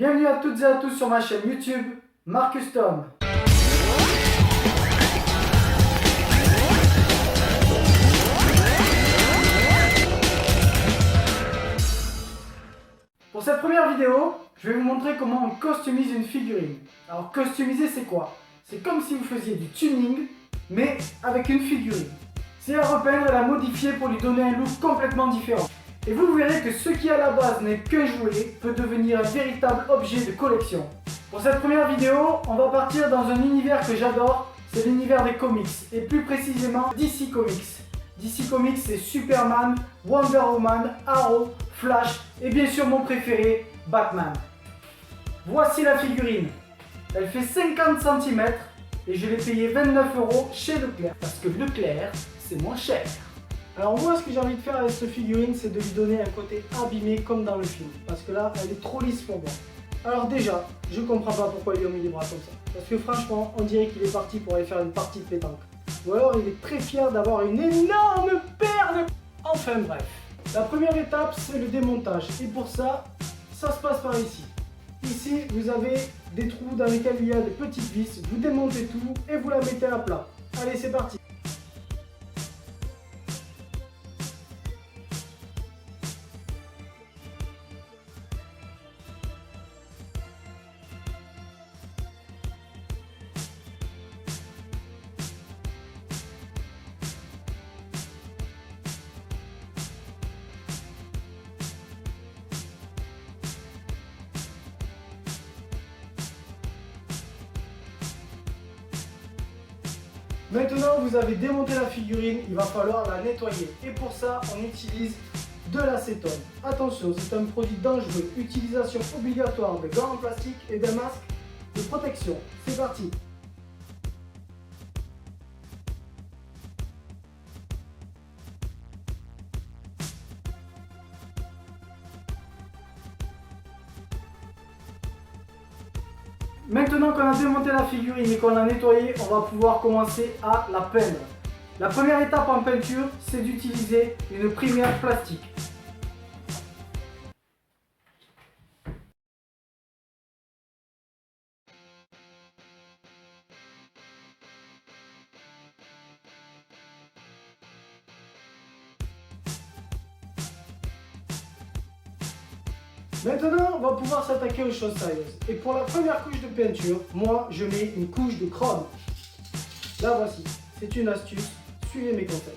Bienvenue à toutes et à tous sur ma chaîne YouTube, Marcus Tom. Pour cette première vidéo, je vais vous montrer comment on customise une figurine. Alors customiser c'est quoi? C'est comme si vous faisiez du tuning, mais avec une figurine. C'est à repeindre et la modifier pour lui donner un look complètement différent. Et vous verrez que ce qui à la base n'est qu'un jouet peut devenir un véritable objet de collection. Pour cette première vidéo, on va partir dans un univers que j'adore, c'est l'univers des comics, et plus précisément DC Comics. DC Comics c'est Superman, Wonder Woman, Arrow, Flash et bien sûr mon préféré, Batman. Voici la figurine. Elle fait 50 cm et je l'ai payé 29 € chez Leclerc parce que Leclerc c'est moins cher. Alors moi ce que j'ai envie de faire avec cette figurine c'est de lui donner un côté abîmé comme dans le film parce que là elle est trop lisse pour moi. Alors déjà je comprends pas pourquoi ils lui ont mis les bras comme ça parce que franchement on dirait qu'il est parti pour aller faire une partie de pétanque. Ou alors il est très fier d'avoir une énorme perle. Enfin bref. La première étape c'est le démontage et pour ça, ça se passe par ici. Ici vous avez des trous dans lesquels il y a des petites vis, vous démontez tout et vous la mettez à plat. Allez c'est parti. Maintenant vous avez démonté la figurine, il va falloir la nettoyer et pour ça on utilise de l'acétone. Attention, c'est un produit dangereux, utilisation obligatoire de gants en plastique et d'un masque de protection. C'est parti. Maintenant qu'on a démonté la figurine et qu'on l'a nettoyée, on va pouvoir commencer à la peindre. La première étape en peinture, c'est d'utiliser une primaire plastique. Maintenant, on va pouvoir s'attaquer aux choses sérieuses. Et pour la première couche de peinture, moi, je mets une couche de chrome. La voici. C'est une astuce. Suivez mes conseils.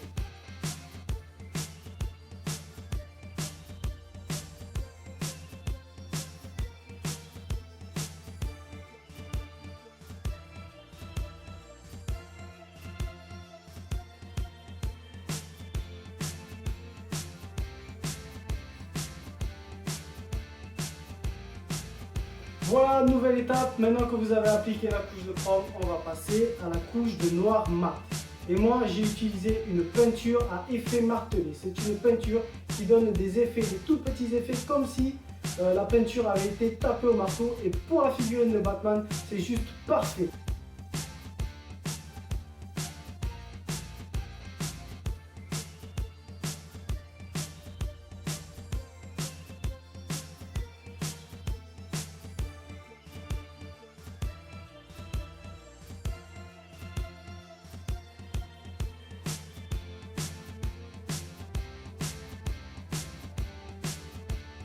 Voilà, nouvelle étape. Maintenant que vous avez appliqué la couche de chrome, on va passer à la couche de noir mat. Et moi, j'ai utilisé une peinture à effet martelé. C'est une peinture qui donne des effets, des tout petits effets, comme si la peinture avait été tapée au marteau. Et pour la figurine de Batman, c'est juste parfait.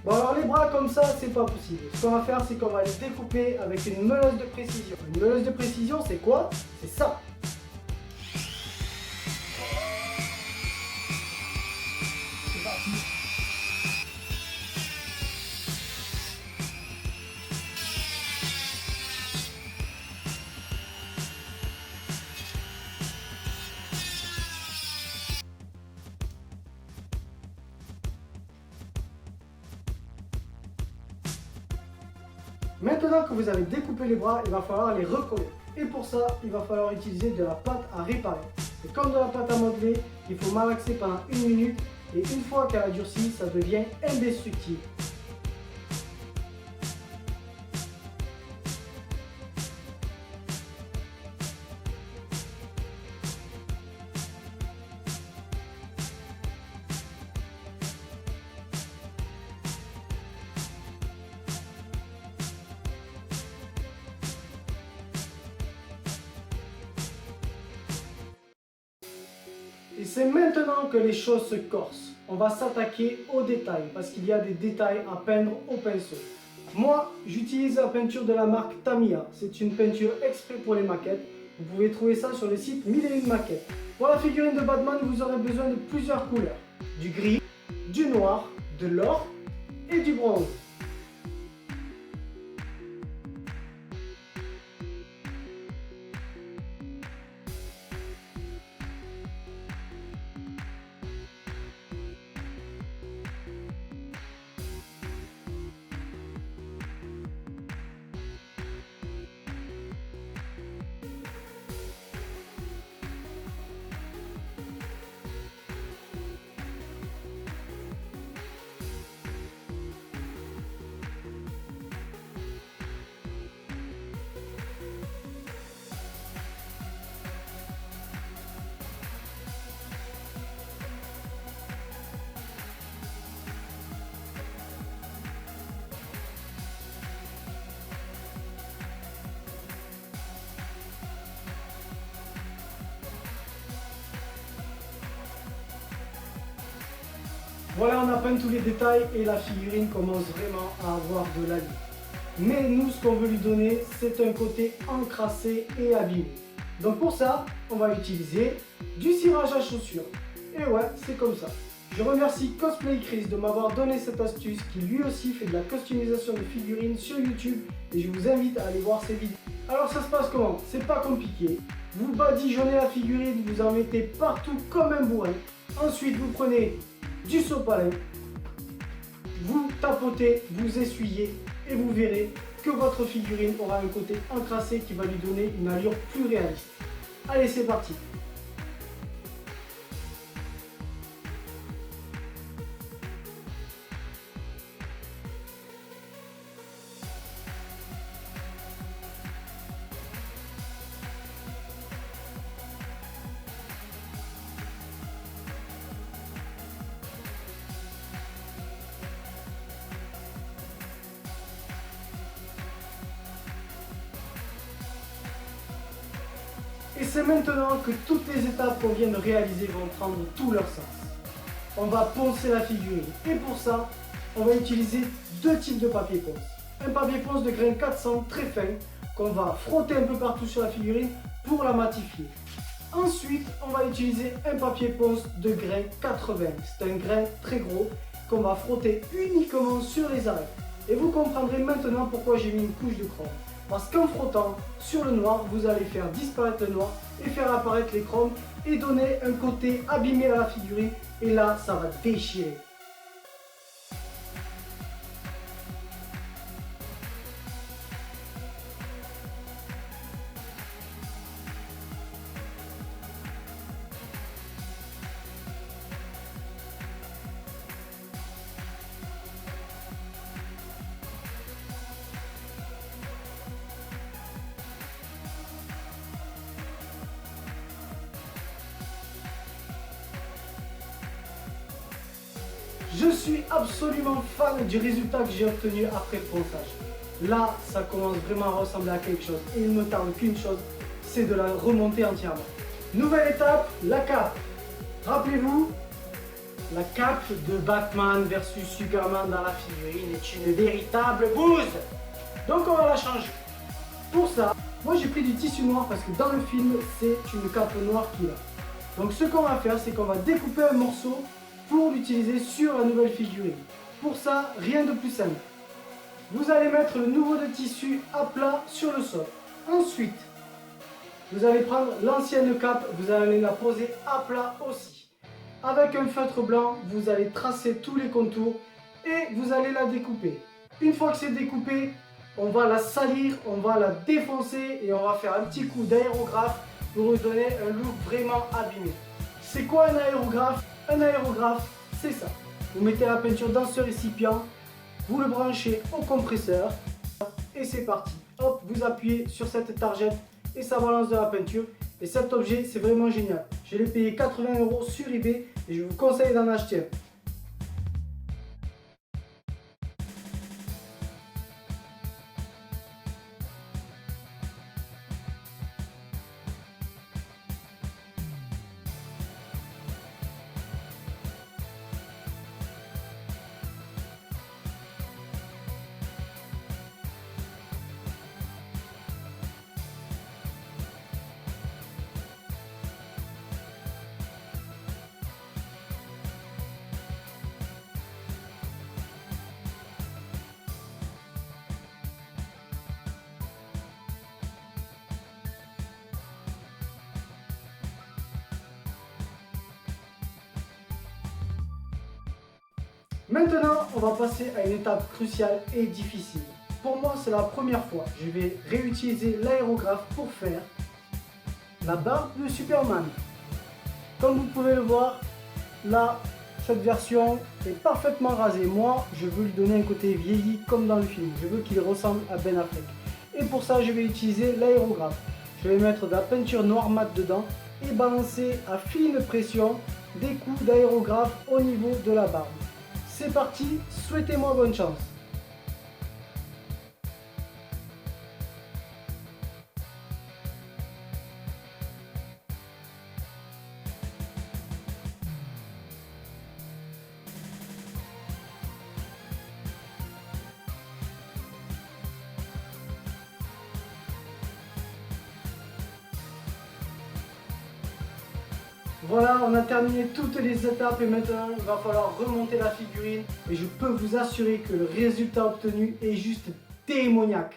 Bon alors les bras comme ça c'est pas possible. Ce qu'on va faire c'est qu'on va les découper avec une meuleuse de précision. Une meuleuse de précision c'est quoi? C'est ça. C'est parti. Maintenant que vous avez découpé les bras, il va falloir les recoller. Et pour ça, il va falloir utiliser de la pâte à réparer. C'est comme de la pâte à modeler, il faut malaxer pendant 1 minute et une fois qu'elle a durci, ça devient indestructible. Et c'est maintenant que les choses se corsent. On va s'attaquer aux détails parce qu'il y a des détails à peindre au pinceau. Moi, j'utilise la peinture de la marque Tamiya. C'est une peinture exprès pour les maquettes. Vous pouvez trouver ça sur le site 1001 maquettes. Pour la figurine de Batman, vous aurez besoin de plusieurs couleurs. Du gris, du noir, de l'or et du bronze. Voilà, on a peint tous les détails et la figurine commence vraiment à avoir de l'allure. Mais nous, ce qu'on veut lui donner, c'est un côté encrassé et abîmé. Donc pour ça, on va utiliser du cirage à chaussures. Et ouais, c'est comme ça. Je remercie Cosplay Chris de m'avoir donné cette astuce, qui lui aussi fait de la customisation de figurines sur YouTube, et je vous invite à aller voir ses vidéos. Alors ça se passe comment? C'est pas compliqué. Vous badigeonnez la figurine, vous en mettez partout comme un bourrin. Ensuite, vous prenez du sopalin, vous tapotez, vous essuyez et vous verrez que votre figurine aura un côté encrassé qui va lui donner une allure plus réaliste. Allez, c'est parti! Et c'est maintenant que toutes les étapes qu'on vient de réaliser vont prendre tout leur sens. On va poncer la figurine et pour ça, on va utiliser deux types de papier ponce. Un papier ponce de grain 400 très fin qu'on va frotter un peu partout sur la figurine pour la matifier. Ensuite, on va utiliser un papier ponce de grain 80. C'est un grain très gros qu'on va frotter uniquement sur les arêtes. Et vous comprendrez maintenant pourquoi j'ai mis une couche de chrome. Parce qu'en frottant sur le noir, vous allez faire disparaître le noir et faire apparaître les chromes et donner un côté abîmé à la figurine. Et là, ça va déchirer. Je suis absolument fan du résultat que j'ai obtenu après le ponçage. Là, ça commence vraiment à ressembler à quelque chose. Et il ne me tarde qu'une chose, c'est de la remonter entièrement. Nouvelle étape, la cape. Rappelez-vous, la cape de Batman versus Superman dans la figurine est une véritable bouse. Donc on va la changer. Pour ça, moi j'ai pris du tissu noir parce que dans le film, c'est une cape noire qu'il a. Donc ce qu'on va faire, c'est qu'on va découper un morceau pour l'utiliser sur la nouvelle figurine. Pour ça, rien de plus simple. Vous allez mettre le nouveau de tissu à plat sur le sol. Ensuite, vous allez prendre l'ancienne cape, vous allez la poser à plat aussi. Avec un feutre blanc, vous allez tracer tous les contours et vous allez la découper. Une fois que c'est découpé, on va la salir, on va la défoncer et on va faire un petit coup d'aérographe pour lui donner un look vraiment abîmé. C'est quoi un aérographe? Un aérographe, c'est ça. Vous mettez la peinture dans ce récipient, vous le branchez au compresseur et c'est parti. Hop, vous appuyez sur cette targette et ça balance de la peinture. Et cet objet, c'est vraiment génial. Je l'ai payé 80 € sur eBay et je vous conseille d'en acheter un. Maintenant, on va passer à une étape cruciale et difficile. Pour moi, c'est la première fois. Je vais réutiliser l'aérographe pour faire la barbe de Superman. Comme vous pouvez le voir, là, cette version est parfaitement rasée. Moi, je veux lui donner un côté vieilli comme dans le film. Je veux qu'il ressemble à Ben Affleck. Et pour ça, je vais utiliser l'aérographe. Je vais mettre de la peinture noire mat dedans et balancer à fine pression des coups d'aérographe au niveau de la barbe. C'est parti, souhaitez-moi bonne chance. Voilà, on a terminé toutes les étapes et maintenant il va falloir remonter la figurine et je peux vous assurer que le résultat obtenu est juste démoniaque.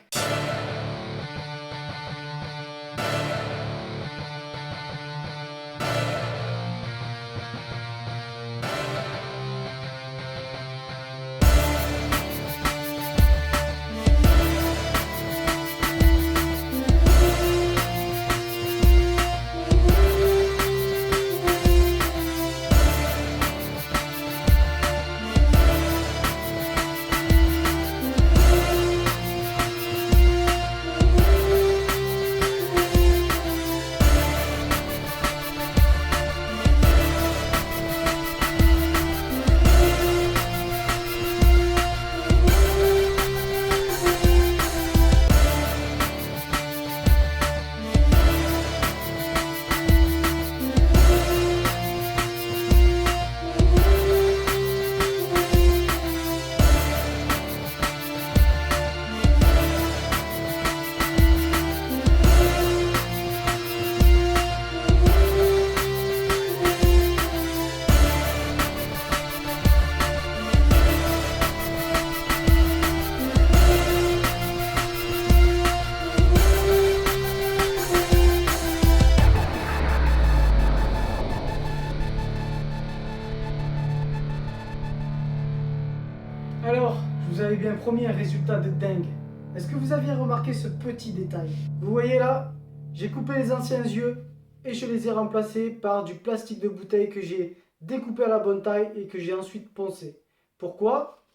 Alors, je vous avais bien promis un résultat de dingue. Est-ce que vous aviez remarqué ce petit détail? Vous voyez là, j'ai coupé les anciens yeux et je les ai remplacés par du plastique de bouteille que j'ai découpé à la bonne taille et que j'ai ensuite poncé. Pourquoi?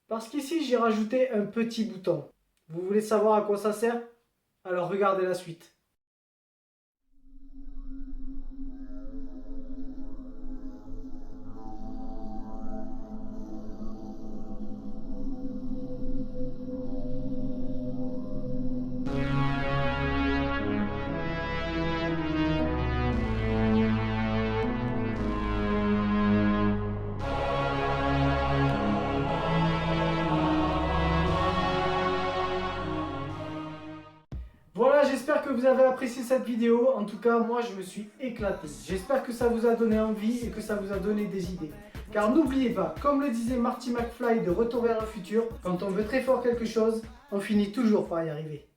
Parce qu'ici j'ai rajouté un petit bouton. Vous voulez savoir à quoi ça sert? Alors regardez la suite. Voilà, j'espère que vous avez apprécié cette vidéo. En tout cas, moi, je me suis éclaté. J'espère que ça vous a donné envie et que ça vous a donné des idées. Car n'oubliez pas, comme le disait Marty McFly de Retour vers le futur, quand on veut très fort quelque chose, on finit toujours par y arriver.